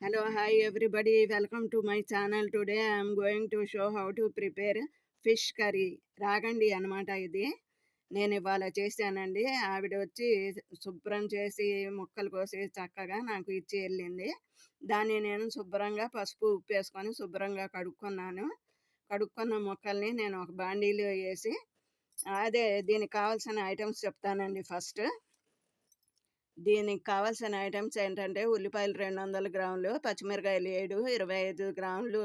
Hello, hi everybody. Welcome to my channel. Today I am going to show how to prepare fish curry. రాగండి అనమాట ఇది. నేను ఇవాళ చేశానండి. ఆవిడ వచ్చి శుభ్రం చేసి ముక్కలు కోసి చక్కగా నాకు ఇచ్చి వెళ్ళింది. దాన్ని నేను శుభ్రంగా పసుపు ఉప్పు వేసుకొని శుభ్రంగా కడుక్కున్నాను. కడుక్కున్న ముక్కల్ని నేను ఒక బాండీలో వేసి దీనికి కావాల్సిన ఐటమ్స్ చెప్తానండి ఫస్ట్. దీనికి కావాల్సిన ఐటమ్స్ ఏంటంటే ఉల్లిపాయలు 200 గ్రాములు, పచ్చిమిరకాయలు 7, 25 గ్రాములు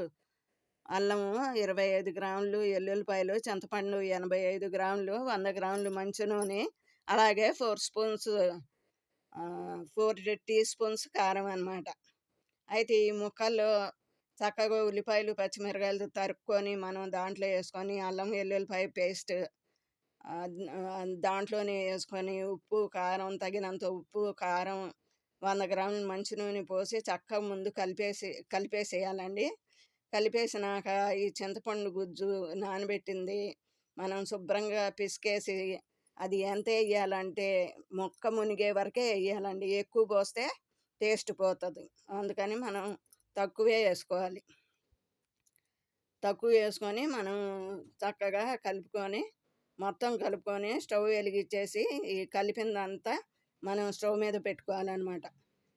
అల్లము, 25 గ్రాములు ఎల్లుల్లిపాయలు, చింతపండు 85 గ్రాములు, 100 గ్రాములు మంచి నూనె, అలాగే 4 టీ స్పూన్స్ కారం అన్నమాట. అయితే ఈ ముక్కల్లో చక్కగా ఉల్లిపాయలు పచ్చిమిరకాయలు తరుక్కొని మనం దాంట్లో వేసుకొని అల్లం వెల్లుల్లిపాయ పేస్ట్ దాంట్లోనే వేసుకొని ఉప్పు కారం తగినంత ఉప్పు కారం 100 గ్రాముల మంచి నూనె పోసి చక్కగా ముందు కలిపేసేయాలండి. కలిపేసినాక ఈ చింతపండు గుజ్జు నానబెట్టింది మనం శుభ్రంగా పిసికేసి అది ఎంత వేయాలంటే ముక్క మునిగే వరకే వేయాలండి. ఎక్కువ పోస్తే టేస్ట్ పోతుంది. అందుకని మనం తక్కువే వేసుకోవాలి. తక్కువ వేసుకొని మనం చక్కగా మొత్తం కలుపుకొని స్టవ్ వెలిగించేసి ఈ కలిపిందంతా మనం స్టవ్ మీద పెట్టుకోవాలన్నమాట.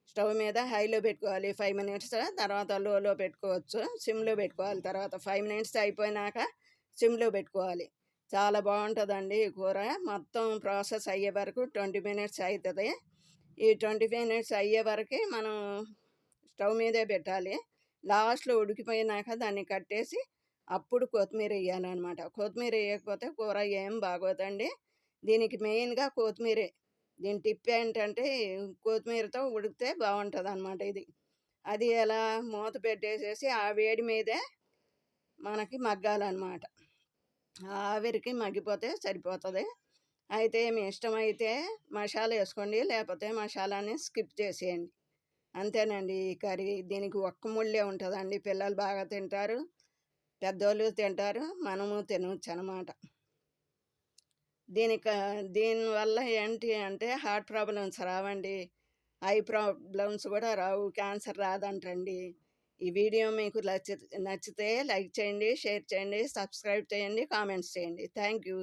స్టవ్ మీద హైలో పెట్టుకోవాలి 5 మినిట్స్, తర్వాత లోలో పెట్టుకోవచ్చు, సిమ్లో పెట్టుకోవాలి. తర్వాత 5 మినిట్స్ అయిపోయినాక సిమ్లో పెట్టుకోవాలి. చాలా బాగుంటుందండి ఈ కూర. మొత్తం ప్రాసెస్ అయ్యే వరకు 20 మినిట్స్ అవుతుంది. ఈ 20 మినిట్స్ అయ్యే వరకు మనం స్టవ్ మీదే పెట్టాలి. లాస్ట్లో ఉడికిపోయినాక దాన్ని కట్టేసి అప్పుడు కొత్తిమీర వేయాలన్నమాట. కొత్తిమీర వేయకపోతే కూర ఏం బాగోదండి. దీనికి మెయిన్గా కొత్తిమీరే. దీని టిప్ ఏంటంటే కొత్తిమీరతో ఉడికితే బాగుంటుంది అన్నమాట ఇది. అది ఎలా మూత పెట్టేసేసి ఆ వేడి మీదే మనకి మగ్గాలన్నమాట. ఆవిరికి మగ్గిపోతే సరిపోతుంది. అయితే మీ ఇష్టమైతే మసాలా వేసుకోండి, లేకపోతే మసాలాని స్కిప్ చేసేయండి. అంతేనండి ఈ కర్రీ. దీనికి ఒక్క ముళ్ళే ఉంటుందండి. పిల్లలు బాగా తింటారు, పెద్దోళ్ళు తింటారు, మనము తినవచ్చు అన్నమాట. దీనివల్ల ఏంటి అంటే హార్ట్ ప్రాబ్లమ్స్ రావండి, ఐ ప్రాబ్లమ్స్ కూడా రావు, క్యాన్సర్ రాదంటండి. ఈ వీడియో మీకు నచ్చితే లైక్ చేయండి, షేర్ చేయండి, సబ్స్క్రైబ్ చేయండి, కామెంట్స్ చేయండి. Thank you.